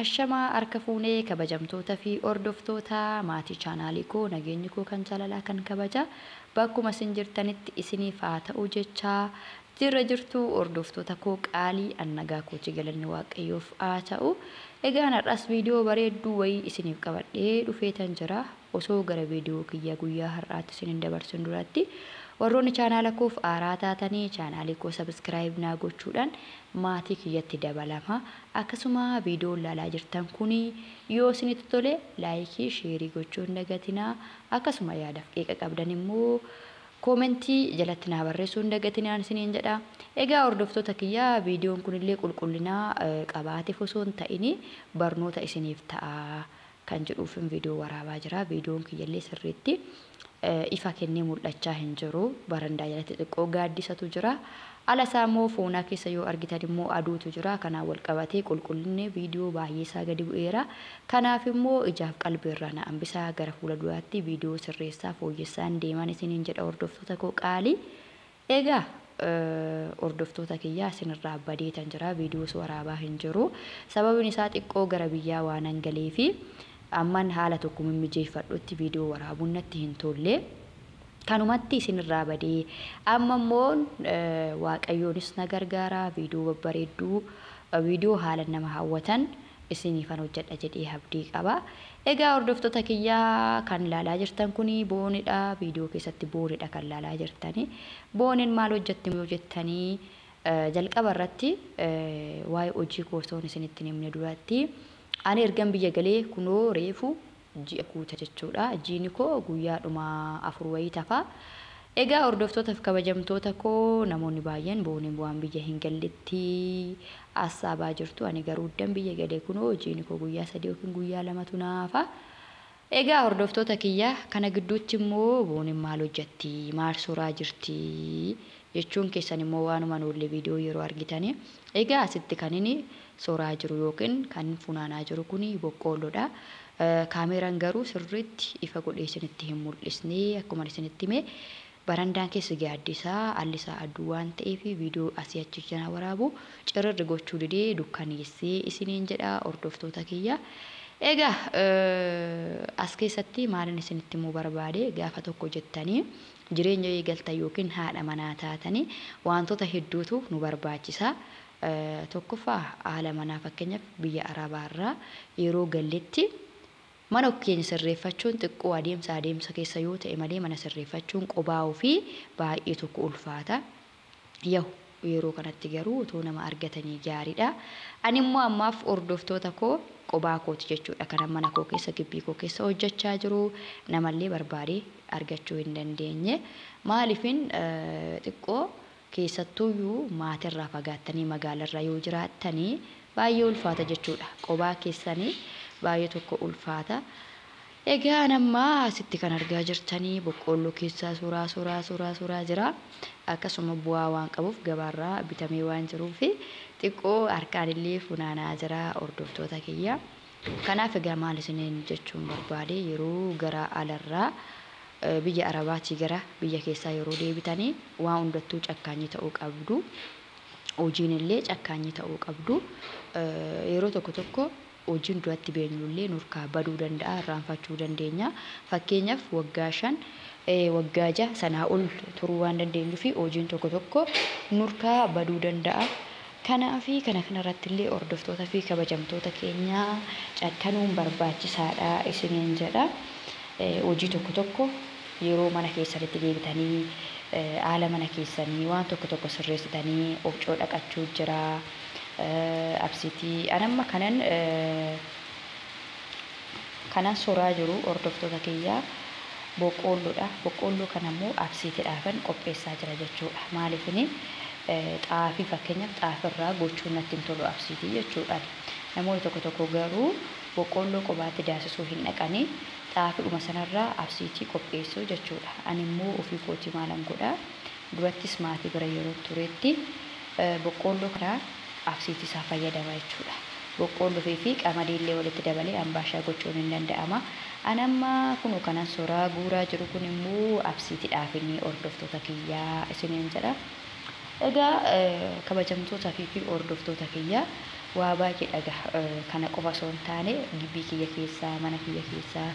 Ashamaa harka fuunee kabajamtoota fi hordoftoota maatii chaanaalii koo nageenyi koo kan jaalalaa kan kabaja bakkuma isin jirtanitti isiniif haa ta'u jechaa jirtu hordoftoota koo qaalii annagaa kooti galanni waaqayyoof haa ta'u. Egaan har'as viidiyoo bareedduu wayii isiniif qabadhee dhufeetan jira. Osoo gara viidiyoo kiyya guyyaa har'aatti isinin dabarsin duratti warroonni chaanaala koof aaraa taatanii chaanaalii koo subscribe naa gochuudhaan maatii kiyyatti dabalama. Akkasuma viidiyoo ilaalaa jirtan kuni yoo isinitti tole laayikii sheerii gochuun dagatinaa. Akkasuma yaadaaf qeeqa qabdan immoo koomentii jalatti naa barreessuun dagatinaan isiniin jedha. Egaa hordoftoota kiyyaa viidiyoon kunillee qulqullinaa qabaateef osoo hin ta'in barnoota isiniif ta'a kan jedhuufin viidiyoo waraabaa jira. Viidiyoon kiyyallee sirriitti ifa kennee mul'achaa hin jiru. Barandaa jalatti xiqqoo gaaddisatu jira. Ala saammoo foonaa keessa yoo argitan immoo aduutu jira. Kanaan wal qabatee qulqullinni viidiyoo baay'ee isaa gadi bu'eera. Kanaaf immoo ijaaf qalbiirraa na hambisaa gara fuula duraatti viidiyoo sirreessaa fooyyessaan deeman isiniin jedha hordoftoota koo qaalii. Egaa hordoftoota kiyyaa isinirraa badeetan jira. Viidiyoo waraabaa hin jiru. Sababiin isaa xiqqoo gara biyyaa waan hangalee fi amman haala tokko mimmijeeffadhutti viidiyoo waraabuun natti hin tolle. Kanumatti isinirraa badee amma immoo waaqayyoonis na gargaara viidiyoo babbareedduu viidiyoo haala nama hawwatan isiniifan hojjedha jedhee abdii qaba. Egaa hordoftoota kiyyaa kan ilaalaa jirtan kuni boonidha. Viidiyoo keessatti boonidha kan ilaalaa jirtani. Booniin maal hojjetti yoo jettanii jalqaba irratti waa'ee hojii koosoon isinitti himne duratti ani ergan biyya galee kunoo reefu ji'a guuta jechuudha. Jiini koo guyyaadhuma 4 wayii tafa. Egaa hordoftootaaf kabajamtoota koo namoonni baay'een booniin waan biyya hin galletti assaabaa jirtu. Ani garuu dan biyya galee kunoo jiini koo guyyaa 3 yookiin guyyaa 2tu naafa. Egaa hordoftoota kiyya kana gidduutti immoo booniin maal hojjetti maal suuraa jirti jechuun keessan immoo waanuma noollee viidiyoo yeroo argitani. Egaa asitti kan inni suuraa jiru yookiin kan funaanaa jiru kuni boqqoolloodha. Kaameraan garuu sirriitti ifa godhee isinitti hin mul'isne akkuma isinitti hime barandaan keessa gaaddisaa allisaa aduu waan ta'eef viidiyoo asii achi jana waraabu cirrirri gochuu didee dukkaneessee isiniin jedha hordoftoota kiyya. Egaa as keessatti maalin isinitti immoo barbaade gaafa tokko jettanii jireenya eegaltan yookiin haadha manaa taatanii wantoota hedduutu nu barbaachisa. Tokkoffaa haala manaa fakkeenyaaf biyya arabaarraa yeroo galletti mana keenya sirreeffachuun xiqqoo adeemsa keessa yoo ta'e malee mana sirreeffachuun qobaa'uu fi baay'ee tokko ulfaata. Yeroo kanatti garuu otoo nama argatanii gaariidha. Ani immoo ammaaf hordoftoota koo qobaa kooti jechuudha. Kan mana koo keessa gibbii koo keessa hojjechaa jiru namallee barbaade argachuu hin dandeenye. Maaliifin xiqqoo keessattuyyuu maatirraa fagaattanii magaalarraa yoo jiraattanii baay'ee ulfaata jechuudha. Qobaa keessanii baay'ee tokko ulfaata. Egaa namma asitti kan argaa jirtanii boqqoolloo keessaa suuraa jira. Akkasuma bu'aa waan qabuuf gabaarraa bitamee waan jiruuf xiqqoo harkaan illee funaanaa jira hordoftoota kiyya. Kanaaf egaa maal isiniin jechuun barbaade yeroo gara alarraa biyya arabaatii gara biyya keessaa yeroo deebitanii waan hundattuu cakkaanyii ta'uu qabdu. Hojiin illee cakkaanyii ta'uu qabdu. Yeroo tokko hojiin duratti beenyullee nurkaa baduu danda'a, irraanfachuu dandeenya. Fakkeenyaaf waggaa 5 waggaa 6 sanaa ol turuu waan dandeenyuu fi hojiin tokko nurkaa baduu danda'a. Kanaafi kana irratti illee hordoftoota fi kabajamtoota keenya cakkanuun barbaachisaadha isiniin jedha. Hojii tokko yeroo mana keessanitti deebitanii haala mana keessanii waan tokko sirreessitanii ofcoo dhaqachuu jira. Absiitii anamma kanan suuraa jiru hordoftoota kiyyaa boqqoolloodha. Boqqoolloo kanammoo absiitiidhaafan qopheessaa jira jechuudha. Maaliifini xaafii fakkeenyaaf xaafirraa gochuun natti hin tolu absiitii jechuudha. Namoonni tokko garuu boqqoolloo qobaatti daasisuu hin dhaqanii xaafiidhuma sanarraa absiitii qopheessuu jechuudha. Ani immoo ofii kootii maalan godhaa durattis maatii bira yeroo turetti boqqoolloo kana absiitii isaa fayyadama jechuudha. Boqqoolloo fi qamadii illee walitti dabalee ambaashaa gochuun hin danda'ama. Anamma kunoo kanan suuraa guuraa jiru kun immoo absiitiidhaaf inni hordoftoota kiyyaa isiniin jedha. Egaa kabajamtoota fi hordoftoota kiyyaa waa baay'ee dhaga kana qofa osoo hin taane gibbii kiyya keessaa mana kiyya keessaa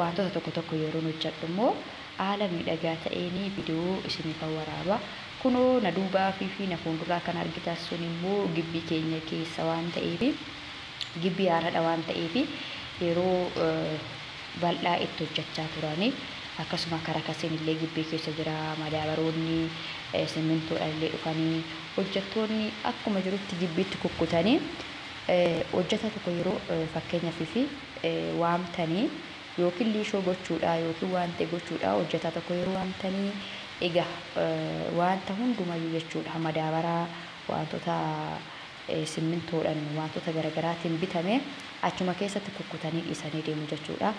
wantoota tokko tokko yeroo hojjedhu immoo haala miidhagaa ta'een viidiyoo isiniif waraaba. Kunoo na duubaa fi na fuulduraa kan argitan sun immoo gibbii keenya keessa waan ta'eef gibbii haaraadha waan ta'eef yeroo bal'aa itti hojjechaa turani. Akkasuma karaa kasiin illee gibbii keessa jira madaabaroonni simmintoodhaan illee dhufanii hojjettoonni akkuma jirutti gibbiitti kukkutanii hojjeta tokko yeroo fakkeenyaaf fi waamtanii yookiin liishoo gochuudha yookiin waan ta'e gochuudha hojjeta tokko yeroo waamtanii egaa wanta hundumayyuu jechuudha madaabaraa wantoota simmintoodhaan wantoota garaagaraatiin bitame achuma keessatti kukkutanii dhiisanii deemu jechuudha.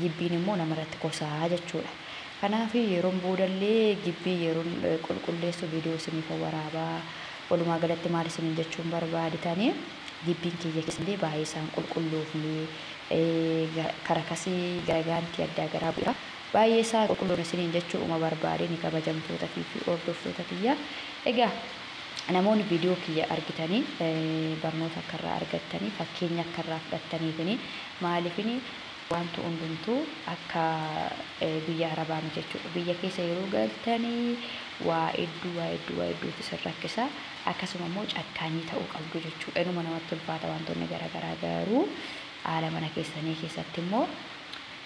Gibbiin immoo namarratti kosaa jechuudha. Kanaaf yeroon boodallee gibbii yeroon qulqulleessu viidiyoo isiniif waraabaa. Walumaa galatti maal isiniin jechuun barbaaditanii gibbiin kiyya keessallee baay'ee isaan qulqulluufni karakasii garagaantii addaa garaa bu'aa. Baay'ee isaa qulqulluun isiniin jechuun barbaadeen kabajamtoota fi hordoftoota kiyya. Egaa namoonni viidiyoo kiyya argitanii barnoota akka irraa argattanii fakkeenya akka irraa fudhattaniifini maaliifini wanti hundumtuu akka biyya arabaa miti jechuudha. Biyya keessa yeroo galtanii waa hedduu isin rakkisa. Akkasuma immoo cakkaanii ta'uu qabdu jechuudha. Inuma namatti ulfaata wantoonni garaagaraa garuu haala mana keessanii keessatti immoo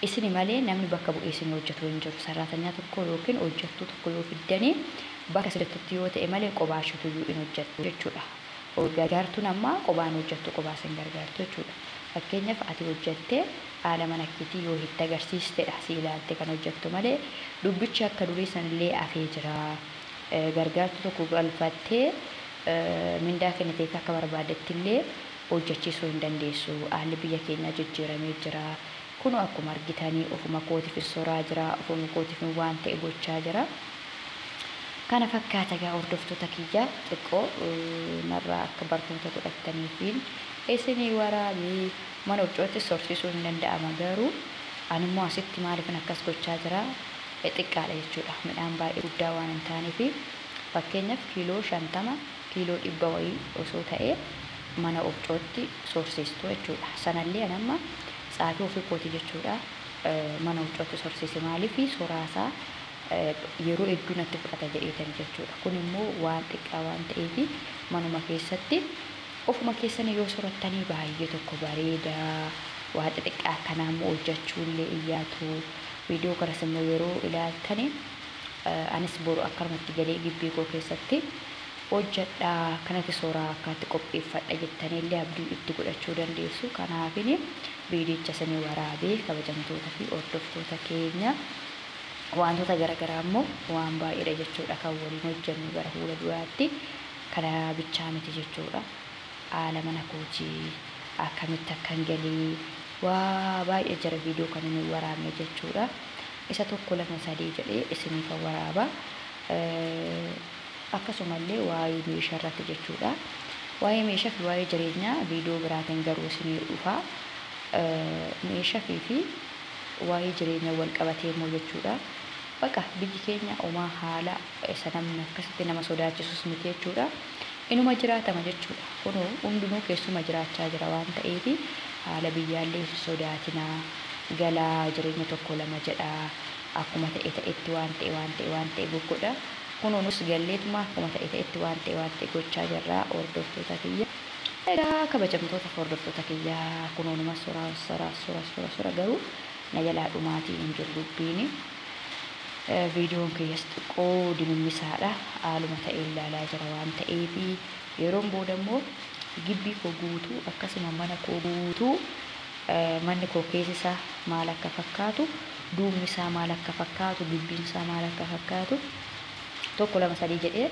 isini malee namni bakka bu'ee isin hojjetu hin jiru. Sararatanyaa tokko yookiin hojjettuu tokko yoo fiddanii bakka sirriitti yoo ta'e malee qobaashitu hin hojjettu jechuudha. Gargaartuun ammaa qobaan hojjettu qobaa isin gargaartu jechuudha. Fakkeenyaaf ati hojjettee haala mana keetii yoo itti agarsiistedha si ilaalte kan hojjettu malee dubbichi akka durii sanillee afee jira. Gargaartuu tokko galfattee mindaa kennitee akka barbaadetti illee hojjechiisuu hin dandeessu. Haalli biyya keenyaa jijjiiramee jira. Kun akkuma argitanii ofuma kootiif soraa jira, ofuma kootiif waan ta'e gochaa jira. Kana fakkaata gaa hordoftoota kiyya xiqqoo narraa akka barnoota godhattaniifiin isinii waraabii mana hojjootti sorsiisuu hin danda'ama garuu ani immoo asitti maaliifin akkas gochaa jira xiqqaadha jechuudha. Midhaan baay'ee guddaa waan hin taaneef fakkeenyaaf kiiloo 50 kiiloo 100 wayii osoo ta'ee mana hojjootti sorsiistu jechuudha. Sanallee anamma saafii ofii kooti jechuudha. Mana hojjootti sorsiise maaliif soraasaa yeroo hedduu natti fudhata jedheetan jechuudha. Kun immoo waan xiqqaa waan ta'eef manuma keessatti ofuma keessanii yoo sorattanii baay'ee tokko bareedaa waan xiqqaa akkanaa immoo hojjechuullee iyyaatu. Viidiyoo kanas immoo yeroo ilaaltanii anis boru akkanumatti galee gibbii koo keessatti hojjedhaa kanatti soraa akkaatti qopheeffadha jettaniillee abdii itti godhachuu dandeessu. Kanaafin viidiyicha isinii waraabee kabajamtoota fi hordoftoota keenya wantoota garaagaraa immoo waan baay'eedha jechuudha kan waliin hojjennu gara fuula duraatti kana bichaa miti jechuudha. Haala mana kootii akkamitti akkan galee waa baay'ee jira viidiyoo kan inni waraabne jechuudha. Isa tokko lama sadii jedhee isiniif waraaba. Akkasumallee waa'ee meeshaa irratti jechuudha. Waa'ee meeshaa fi waa'ee jireenyaa viidiyoo biraatiin garuu isinii dhufa. Meeshaa fi waa'ee jireenyaa wal qabatee immoo jechuudha. Bakka biyyi keenya uumaa haala isa namni akkasitti nama sodaachisus miti jechuudha. Inuma jiraatama jechuudha. Kun hundinuu keessuma jiraachaa jira waan ta'eef haala biyyaallee sodaatinaa galaa jireenya tokko lama jedha akkuma ta'etti waan ta'e goggodha. Kunuunis galleetuma akkuma ta'etti waan ta'e gochaa jirra hordoftoota kiyya. Egaa kabajamtoota hordoftoota kiyya kunuunuma sora garuu na jalaa dhumaatiin hin jiru dubbiin. Viidiyoon kiyyas xiqqoo dimimmisaadha. Haaluma ta'e ilaalaa jira waan ta'eef yeroon booda immoo gibbii koo guutuu akkasuma mana koo guutuu manni koo keessi isaa maal akka fakkaatu duubni isaa maal akka fakkaatu gibbiin isaa maal akka fakkaatu tokko lama sadii jedhee